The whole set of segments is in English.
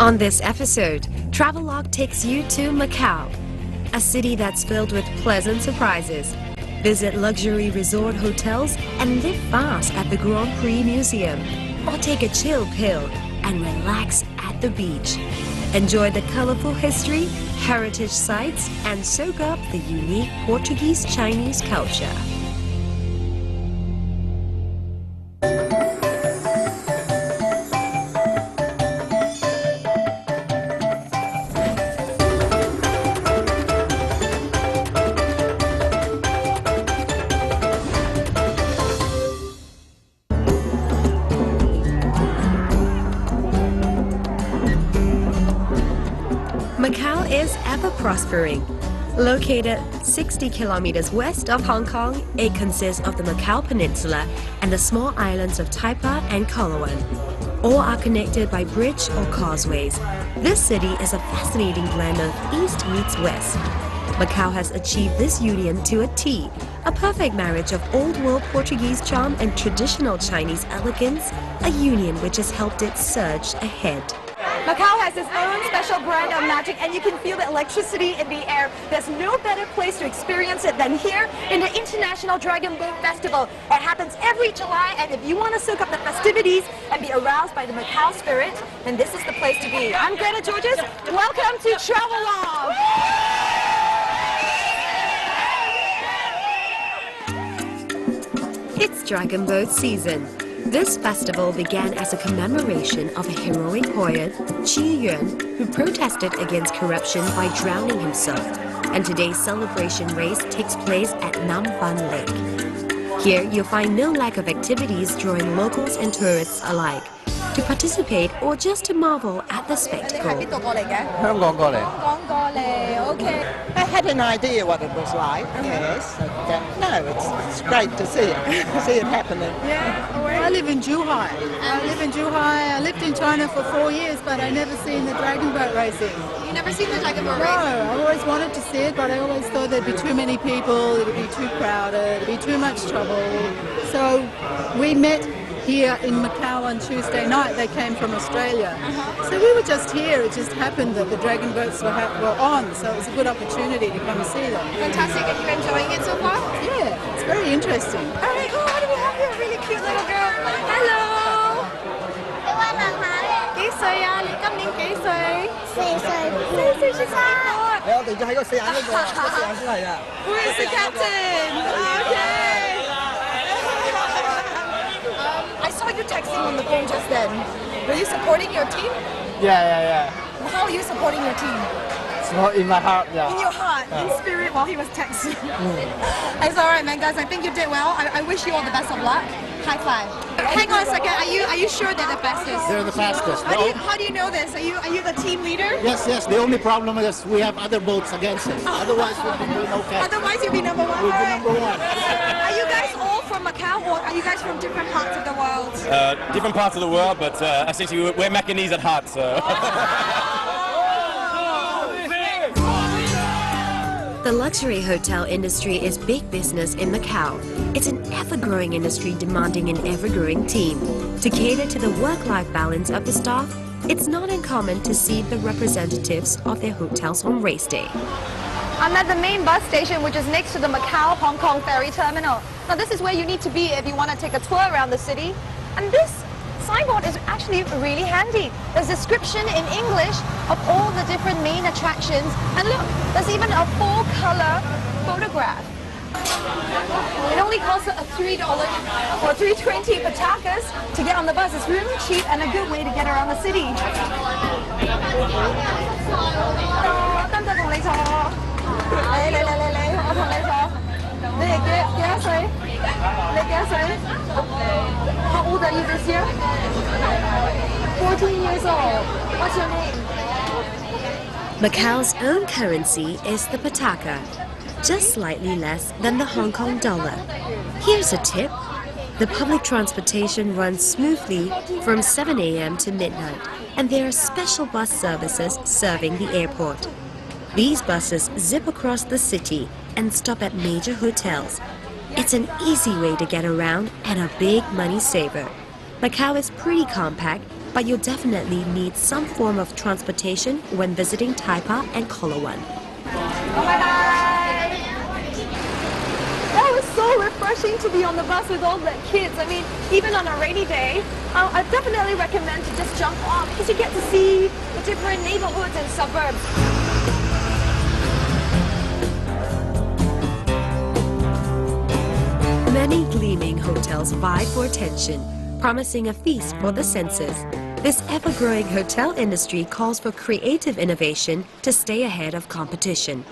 On this episode, Travelogue takes you to Macau, a city that's filled with pleasant surprises. Visit luxury resort hotels and live fast at the Grand Prix Museum, or take a chill pill and relax at the beach. Enjoy the colorful history, heritage sites, and soak up the unique Portuguese-Chinese culture. Macau is ever prospering. Located 60 kilometers west of Hong Kong, it consists of the Macau Peninsula and the small islands of Taipa and Koloan. All are connected by bridge or causeways. This city is a fascinating blend of east meets west. Macau has achieved this union to a T, a perfect marriage of old-world Portuguese charm and traditional Chinese elegance, a union which has helped it surge ahead. Macau has its own special brand of magic, and you can feel the electricity in the air. There's no better place to experience it than here in the International Dragon Boat Festival. It happens every July, and if you want to soak up the festivities and be aroused by the Macau spirit, then this is the place to be. I'm Greta Georges. Welcome to Travelogue. It's Dragon Boat season. This festival began as a commemoration of a heroic poet, Qi Yuan, who protested against corruption by drowning himself, and today's celebration race takes place at Nam Ban Lake. Here, you'll find no lack of activities drawing locals and tourists alike, to participate or just to marvel at the spectacle. Okay. I had an idea what it was like, yes. No, it's great to see it happening. I live in Zhuhai. I lived in China for 4 years, but I never seen the dragon boat racing. You never seen the dragon boat No, racing? I always wanted to see it, but I always thought there'd be too many people, it would be too crowded, it'd be too much trouble. So we met here in Macau on Tuesday night. They came from Australia. So we were just here. It just happened that the dragon boats were on, so it was a good opportunity to come and see them. Fantastic. Are you enjoying it so far? Yeah, it's very interesting. All right, what do we have here? A really cute little girl. Hello. 幾歲啊？你今年幾歲？4歲，4歲我哋就喺個四眼嗰個，四眼先係啊。Who is the captain? Okay. I saw you texting on the phone just then. Were you supporting your team? Yeah. How are you supporting your team? It's not in my heart, In your heart, in spirit, while he was texting. It's all right, man, guys. I think you did well. I wish you all the best of luck. High five. Hang on a second. Are you sure they're the fastest? They're the fastest. How do you know this? Are you the team leader? Yes. The only problem is we have other boats against us. Otherwise, we'll be doing okay. Otherwise, you'll be number one. We'll be Right? number one. Are you guys all from Macau, or are you guys from different parts of the world? Different parts of the world, but essentially we're Macanese at heart, so. The luxury hotel industry is big business in Macau. It's an ever-growing industry demanding an ever-growing team. To cater to the work-life balance of the staff, it's not uncommon to see the representatives of their hotels on race day. I'm at the main bus station, which is next to the Macau-Hong Kong ferry terminal. Now, this is where you need to be if you want to take a tour around the city. And this signboard is actually really handy. There's a description in English of all the different main attractions. And look, there's even a full-color photograph. It only costs $3 or $3.20 patakas to get on the bus. It's really cheap and a good way to get around the city. How old are you this year? 14 years old. What's your name? Macau's own currency is the pataka, just slightly less than the Hong Kong dollar. Here's a tip. The public transportation runs smoothly from 7 a.m. to midnight, and there are special bus services serving the airport. These buses zip across the city and stop at major hotels. It's an easy way to get around and a big money saver. Macau is pretty compact, but you'll definitely need some form of transportation when visiting Taipa and Kolowan. That was so refreshing to be on the bus with all the kids. I mean, even on a rainy day, I definitely recommend to just jump off because you get to see the different neighborhoods and suburbs. Many gleaming hotels vie for attention, promising a feast for the senses. This ever-growing hotel industry calls for creative innovation to stay ahead of competition.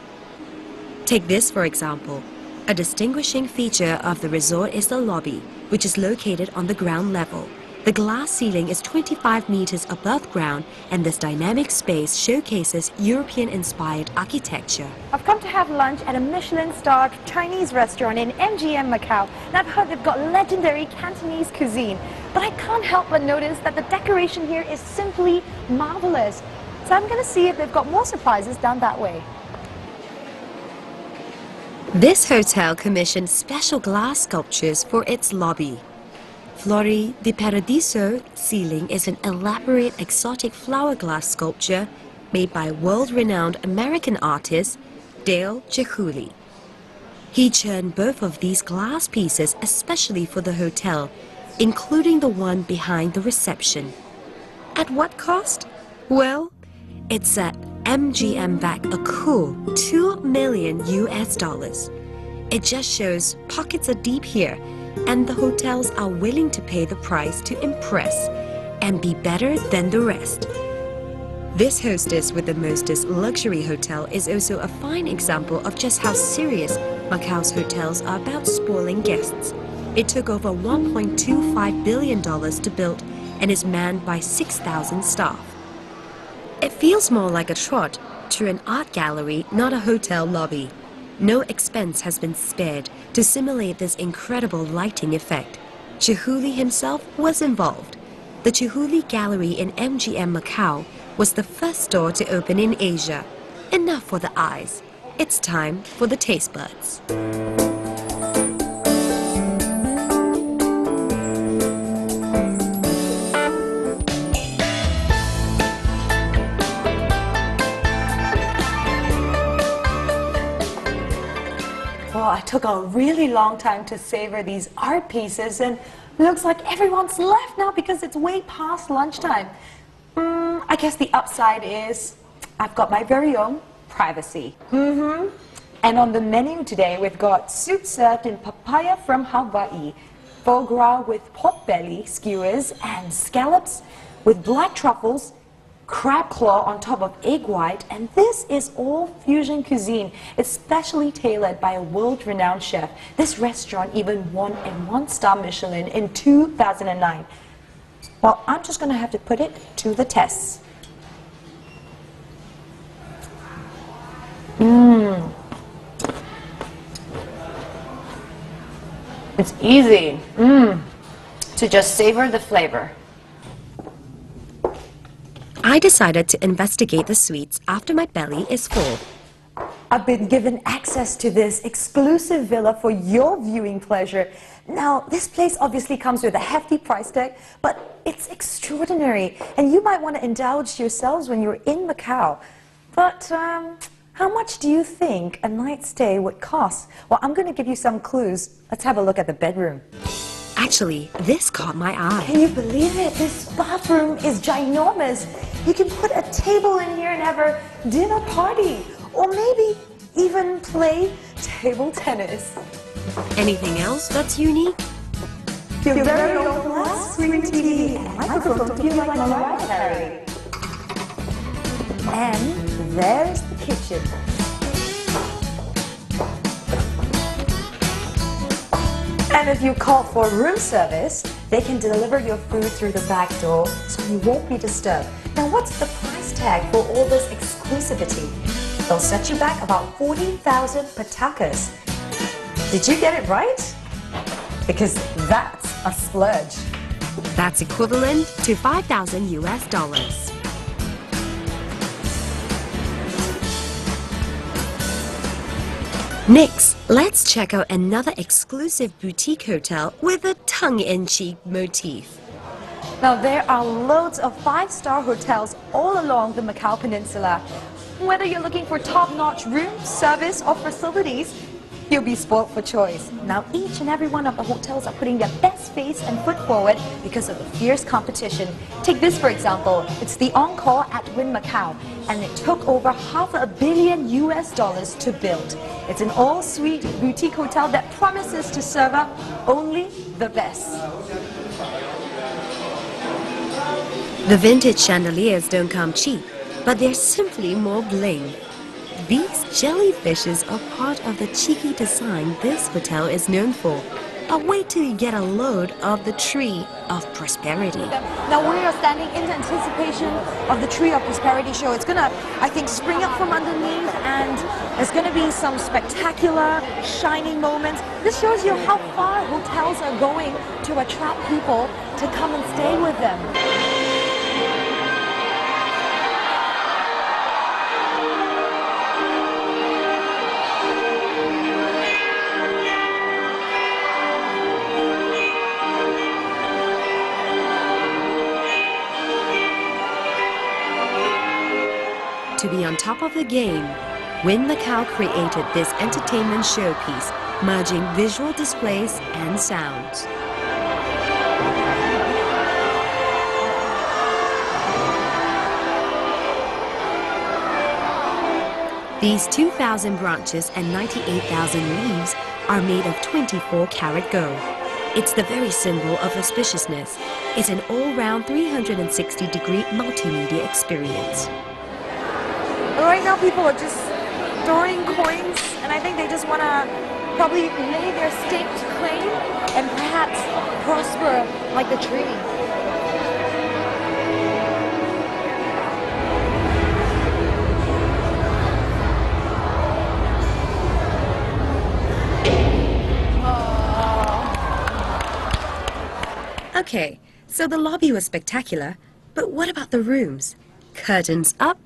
Take this for example. A distinguishing feature of the resort is the lobby, which is located on the ground level. The glass ceiling is 25 meters above ground, and this dynamic space showcases European-inspired architecture. I've come to have lunch at a Michelin-starred Chinese restaurant in MGM Macau, and I've heard they've got legendary Cantonese cuisine. But I can't help but notice that the decoration here is simply marvelous. So I'm going to see if they've got more surprises down that way. This hotel commissioned special glass sculptures for its lobby. Flori di Paradiso ceiling is an elaborate exotic flower glass sculpture made by world-renowned American artist Dale Chihuly. He churned both of these glass pieces especially for the hotel, including the one behind the reception. At what cost? Well, it's at MGM back a cool $2 million US. It just shows pockets are deep here, and the hotels are willing to pay the price to impress and be better than the rest. This hostess with the mostest luxury hotel is also a fine example of just how serious Macau's hotels are about spoiling guests. It took over $1.25 billion to build and is manned by 6,000 staff. It feels more like a trot to an art gallery, not a hotel lobby. No expense has been spared to simulate this incredible lighting effect. Chihuly himself was involved. The Chihuly Gallery in MGM Macau was the first store to open in Asia. Enough for the eyes. It's time for the taste buds. Well, I took a really long time to savor these art pieces, and it looks like everyone's left now because it's way past lunchtime. I guess the upside is I've got my very own privacy. And on the menu today, we've got soup served in papaya from Hawaii, foie gras with pork belly skewers and scallops with black truffles, crab claw on top of egg white, and this is all fusion cuisine, especially tailored by a world-renowned chef. This restaurant even won a 1-star Michelin in 2009. Well, I'm just going to have to put it to the test. It's easy to just savor the flavor. I decided to investigate the sweets after my belly is full. I've been given access to this exclusive villa for your viewing pleasure. Now, this place obviously comes with a hefty price tag, but it's extraordinary, and you might want to indulge yourselves when you're in Macau. But how much do you think a night stay would cost? Well, I'm going to give you some clues. Let's have a look at the bedroom. Actually, this caught my eye. Can you believe it? This bathroom is ginormous. You can put a table in here and have a dinner party, or maybe even play table tennis. Anything else that's unique? Your very own flat screen TV and microphone to feel like Mariah Carey. And there's the kitchen. And if you call for room service, they can deliver your food through the back door, so you won't be disturbed. Now, what's the price tag for all this exclusivity? They'll set you back about 40,000 patakas. Did you get it right? Because that's a splurge. That's equivalent to $5,000 US. Next, let's check out another exclusive boutique hotel with a tongue-in-cheek motif. Now there are loads of 5-star hotels all along the Macau Peninsula. Whether you're looking for top-notch room, service or facilities, you'll be spoiled for choice. Now each and every one of the hotels are putting their best face and foot forward because of the fierce competition. Take this for example, it's the Encore at Wynn Macau and it took over $500 million to build. It's an all-suite boutique hotel that promises to serve up only the best. The vintage chandeliers don't come cheap, but they're simply more bling. These jellyfishes are part of the cheeky design this hotel is known for. But wait till you get a load of the Tree of Prosperity. Now we are standing in anticipation of the Tree of Prosperity show. It's gonna, I think, spring up from underneath and there's gonna be some spectacular, shining moments. This shows you how far hotels are going to attract people to come and stay with them. To be on top of the game, Wynn Macau created this entertainment showpiece, merging visual displays and sounds. These 2,000 branches and 98,000 leaves are made of 24-karat gold. It's the very symbol of auspiciousness. It's an all-round 360-degree multimedia experience. Right now people are just throwing coins and I think they just want to probably lay their staked claim and perhaps prosper like the tree. Okay, so the lobby was spectacular, but what about the rooms? Curtains up,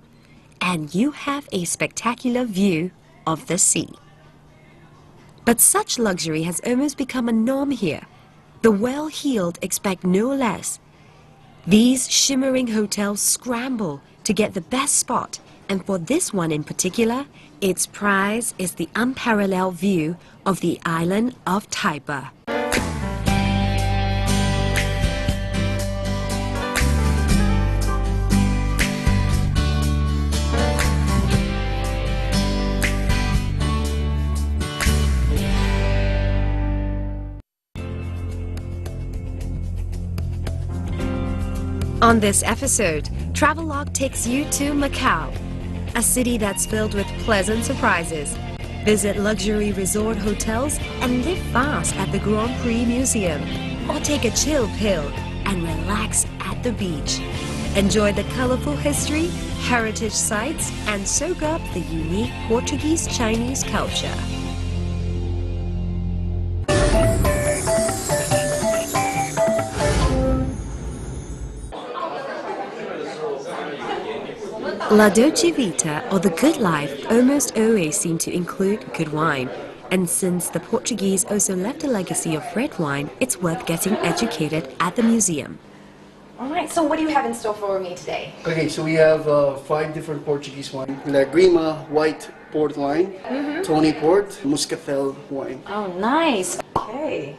and you have a spectacular view of the sea. But such luxury has almost become a norm here. The well-heeled expect no less. These shimmering hotels scramble to get the best spot, and for this one in particular, its prize is the unparalleled view of the island of Taipa. On this episode, Travelogue takes you to Macau, a city that's filled with pleasant surprises. Visit luxury resort hotels and live fast at the Grand Prix Museum, or take a chill pill and relax at the beach. Enjoy the colorful history, heritage sites, and soak up the unique Portuguese-Chinese culture. La Dolce Vita, or the good life, almost always seem to include good wine. And since the Portuguese also left a legacy of red wine, it's worth getting educated at the museum. Alright, so what do you have in store for me today? Okay, so we have 5 different Portuguese wines. Lagrima white port wine, Tony port, Muscatel wine. Oh, nice. Okay.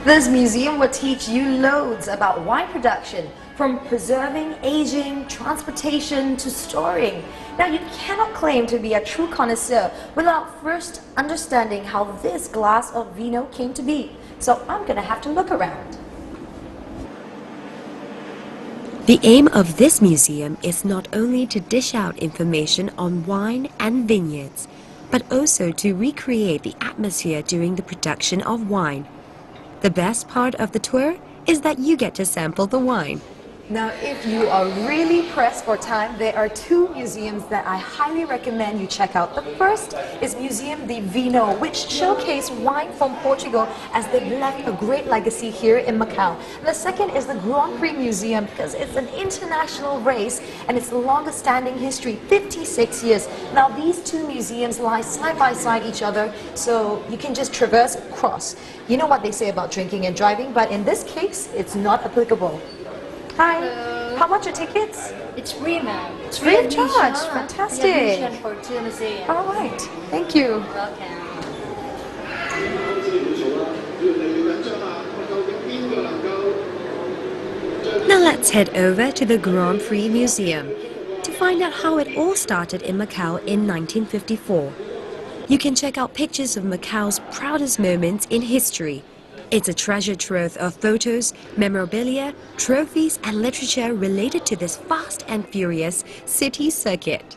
This museum will teach you loads about wine production, from preserving, aging, transportation to storing. Now you cannot claim to be a true connoisseur without first understanding how this glass of vino came to be. So I'm gonna have to look around. The aim of this museum is not only to dish out information on wine and vineyards, but also to recreate the atmosphere during the production of wine. The best part of the tour is that you get to sample the wine. Now, if you are really pressed for time, there are two museums that I highly recommend you check out. The first is Museum de Vinho, which showcases wine from Portugal as they've left a great legacy here in Macau. And the second is the Grand Prix Museum because it's an international race and it's the longest standing history, 56 years. Now, these two museums lie side by side each other, so you can just traverse across. You know what they say about drinking and driving, but in this case, it's not applicable. Hi. Hello. How much are tickets? It's free, ma'am. It's free of charge. Fantastic. Admission for two museums. All right. Thank you. Welcome. Now let's head over to the Grand Prix Museum to find out how it all started in Macau in 1954. You can check out pictures of Macau's proudest moments in history. It's a treasure trove of photos, memorabilia, trophies and literature related to this fast and furious city circuit.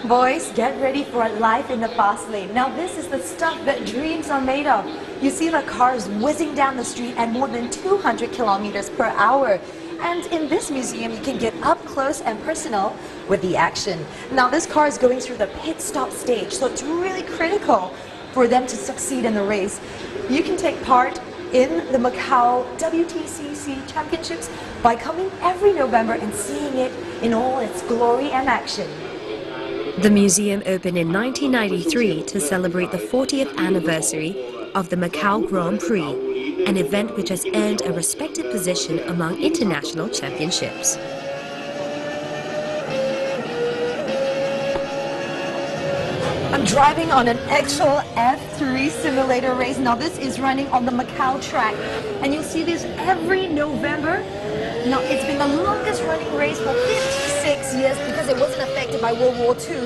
Boys, get ready for a life in the fast lane. Now this is the stuff that dreams are made of. You see the cars whizzing down the street at more than 200 kilometers per hour. And in this museum, you can get up close and personal with the action. Now this car is going through the pit stop stage, so it's really critical for them to succeed in the race. You can take part in the Macau WTCC Championships by coming every November and seeing it in all its glory and action. The museum opened in 1993 to celebrate the 40th anniversary of the Macau Grand Prix, an event which has earned a respected position among international championships. I'm driving on an actual F3 simulator race. Now this is running on the Macau track and you'll see this every November. Now it's been the longest running race for 56 years because it wasn't affected by World War II.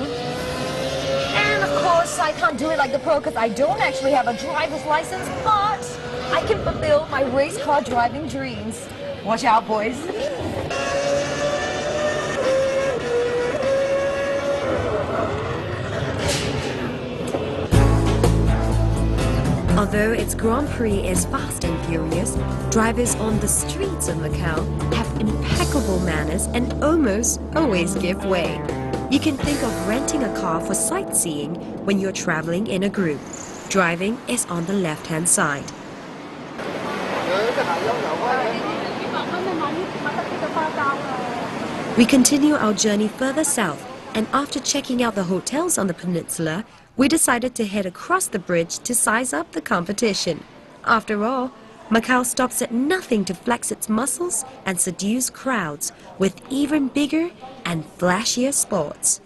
And of course I can't do it like the pro because I don't actually have a driver's license, but I can fulfill my race car driving dreams. Watch out, boys. Although its Grand Prix is fast and furious, drivers on the streets of Macau have impeccable manners and almost always give way. You can think of renting a car for sightseeing when you're traveling in a group. Driving is on the left-hand side. We continue our journey further south, and after checking out the hotels on the peninsula, we decided to head across the bridge to size up the competition. After all, Macau stops at nothing to flex its muscles and seduce crowds with even bigger and flashier sports.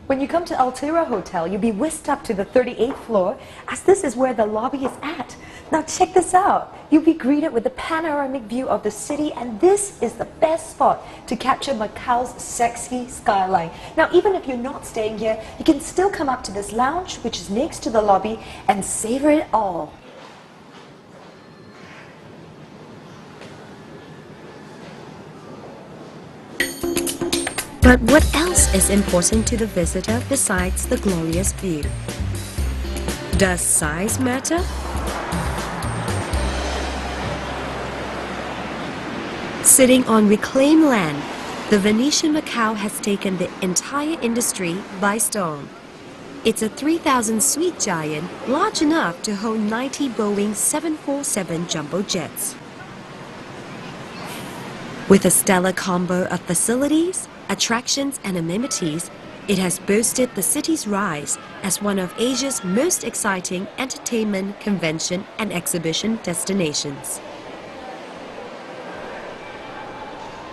When you come to Altera Hotel, you'll be whisked up to the 38th floor, as this is where the lobby is at. Now check this out. You'll be greeted with a panoramic view of the city, and this is the best spot to capture Macau's sexy skyline. Now even if you're not staying here, you can still come up to this lounge, which is next to the lobby, and savor it all. But what else is important to the visitor besides the glorious view? Does size matter? Sitting on reclaimed land, the Venetian Macau has taken the entire industry by storm. It's a 3,000-suite giant, large enough to hold 90 Boeing 747 jumbo jets. With a stellar combo of facilities, attractions and amenities, it has boasted the city's rise as one of Asia's most exciting entertainment, convention and exhibition destinations.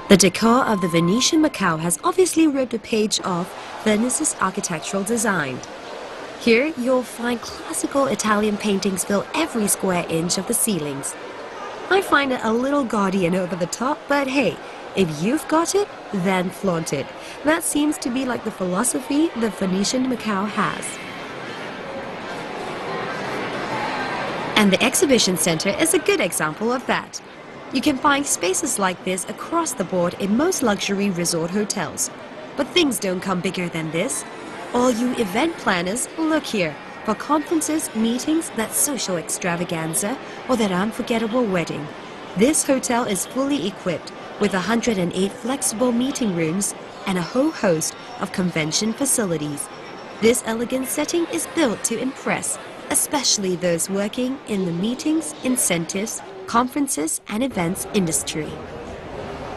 The decor of the Venetian Macau has obviously ripped a page off Venice's architectural design. Here you'll find classical Italian paintings fill every square inch of the ceilings. I find it a little gaudy and over the top, but hey, if you've got it, then flaunt it. That seems to be like the philosophy the Venetian Macau has. And the exhibition center is a good example of that. You can find spaces like this across the board in most luxury resort hotels. But things don't come bigger than this. All you event planners, look here. For conferences, meetings, that social extravaganza, or that unforgettable wedding. This hotel is fully equipped with 108 flexible meeting rooms and a whole host of convention facilities. This elegant setting is built to impress, especially those working in the meetings, incentives, conferences and events industry.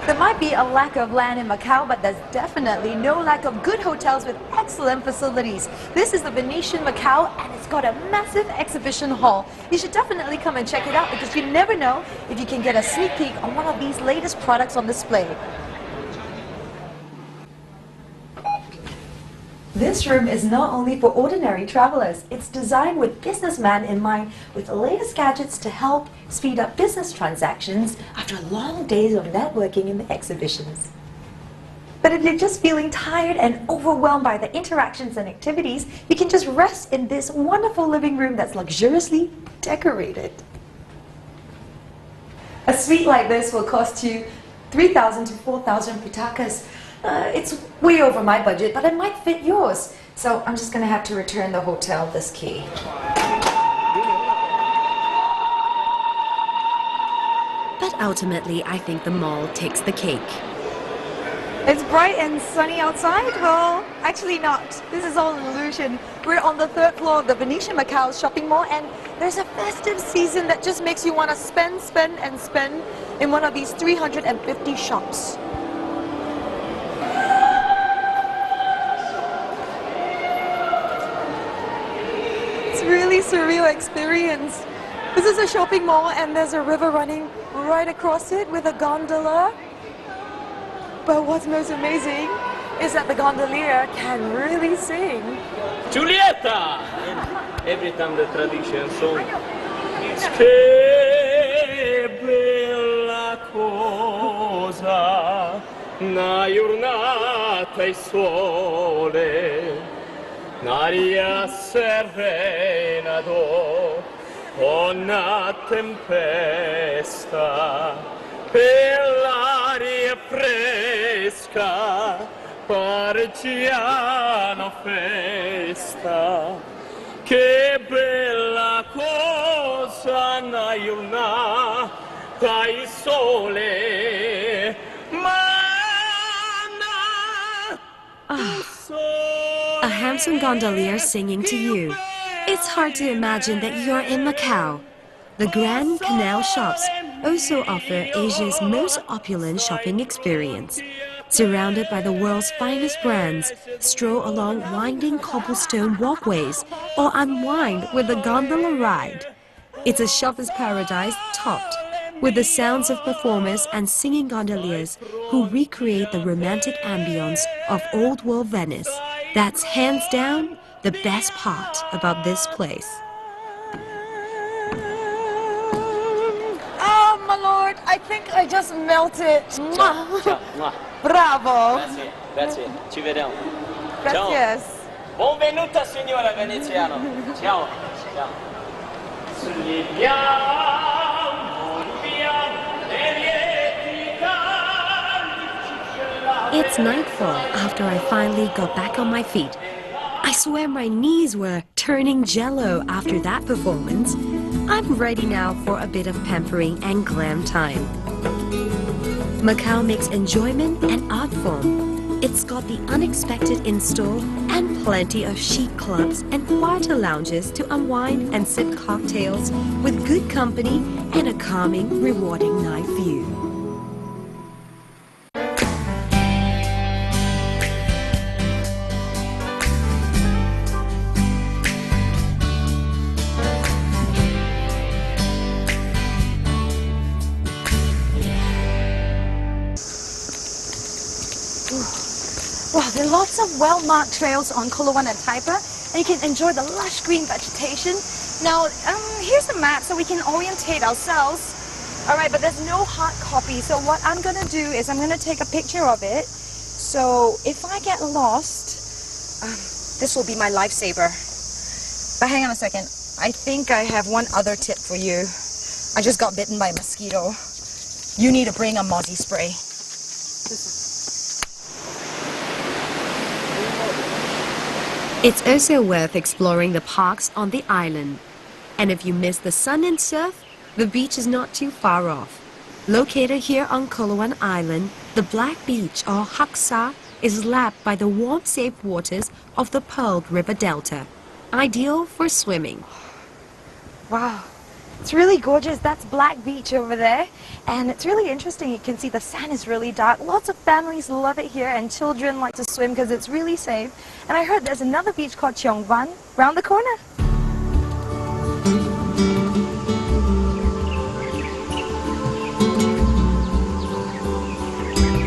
There might be a lack of land in Macau, but there's definitely no lack of good hotels with excellent facilities. This is the Venetian Macau, and it's got a massive exhibition hall. You should definitely come and check it out because you never know if you can get a sneak peek on one of these latest products on display. This room is not only for ordinary travelers, it's designed with businessmen in mind, with the latest gadgets to help speed up business transactions after long days of networking in the exhibitions. But if you're just feeling tired and overwhelmed by the interactions and activities, you can just rest in this wonderful living room that's luxuriously decorated. A suite like this will cost you 3,000 to 4,000 pitakas. It's way over my budget, but it might fit yours. So I'm just going to have to return the hotel this key. But ultimately, I think the mall takes the cake. It's bright and sunny outside? Well, actually not. This is all an illusion. We're on the 3rd floor of the Venetian Macau shopping mall, and there's a festive season that just makes you want to spend in one of these 350 shops. Really surreal experience. This is a shopping mall and there's a river running right across it with a gondola. But what's most amazing is that the gondolier can really sing. Giulietta! Every time the tradition song. It's che bella cosa, una giornata e sole. N'aria serena dopo una tempesta, per l'aria fresca, partigiano festa. Che bella cosa una giornata il sole, A handsome gondolier singing to you. It's hard to imagine that you're in Macau. The Grand Canal shops also offer Asia's most opulent shopping experience. Surrounded by the world's finest brands, stroll along winding cobblestone walkways or unwind with a gondola ride. It's a shopper's paradise topped with the sounds of performers and singing gondoliers who recreate the romantic ambience of old world Venice. That's hands down the best part about this place. Oh my lord, I think I just melted. Bravo. Grazie, ci vediamo. Gracias. Ciao. Benvenuta signora veneziano. Ciao. Ciao. It's nightfall after I finally got back on my feet. I swear my knees were turning jello after that performance. I'm ready now for a bit of pampering and glam time. Macau makes enjoyment an art form. It's got the unexpected in store and plenty of chic clubs and quieter lounges to unwind and sip cocktails with good company and a calming, rewarding night view. Wow, there are lots of well-marked trails on Kolowan and Taipa, and you can enjoy the lush green vegetation. Now, here's the map so we can orientate ourselves. All right, but there's no hard copy, so what I'm going to do is I'm going to take a picture of it. So if I get lost, this will be my lifesaver. But hang on a second. I think I have one other tip for you. I just got bitten by a mosquito. You need to bring a mozzie spray. It's also worth exploring the parks on the island. And if you miss the sun and surf, the beach is not too far off. Located here on Kolowan Island, the Black Beach or Haksa is lapped by the warm, safe waters of the Pearl River Delta, ideal for swimming. Wow, it's really gorgeous. That's Black Beach over there, and it's really interesting. You can see the sand is really dark. Lots of families love it here, and children like to swim because it's really safe. And I heard there's another beach called Cheongwan round the corner.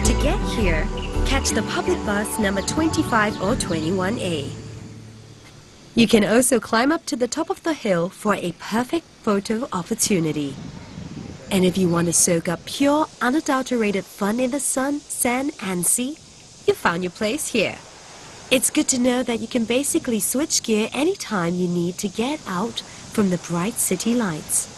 To get here, catch the public bus number 25 or 21A. You can also climb up to the top of the hill for a perfect photo opportunity. And if you want to soak up pure, unadulterated fun in the sun, sand, and sea, you found your place here. It's good to know that you can basically switch gear anytime you need to get out from the bright city lights.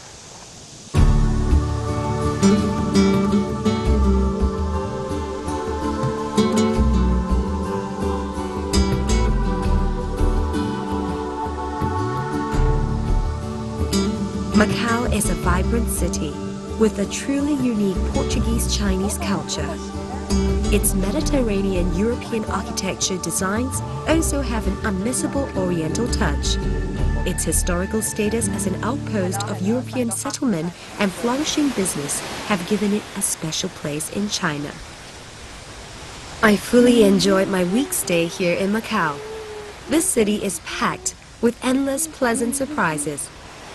Macau is a vibrant city with a truly unique Portuguese-Chinese culture. Its Mediterranean European architecture designs also have an unmissable Oriental touch. Its historical status as an outpost of European settlement and flourishing business have given it a special place in China. I fully enjoyed my week stay here in Macau. This city is packed with endless pleasant surprises.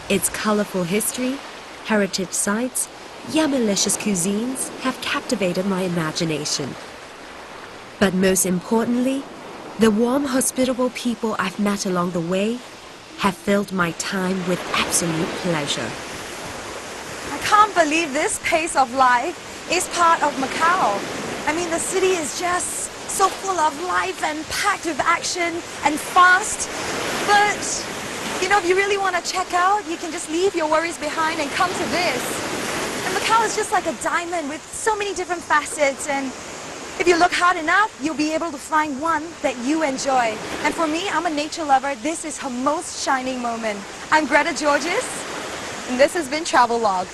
Its colorful history, heritage sites, yet delicious cuisines have captivated my imagination. But most importantly, the warm, hospitable people I've met along the way have filled my time with absolute pleasure. I can't believe this pace of life is part of Macau. I mean, the city is just so full of life and packed with action and fast. But you know, if you really want to check out, you can just leave your worries behind and come to this. And Macau is just like a diamond with so many different facets, and if you look hard enough, you'll be able to find one that you enjoy. And for me, I'm a nature lover. This is her most shining moment. I'm Greta Georges, and this has been Travelogue.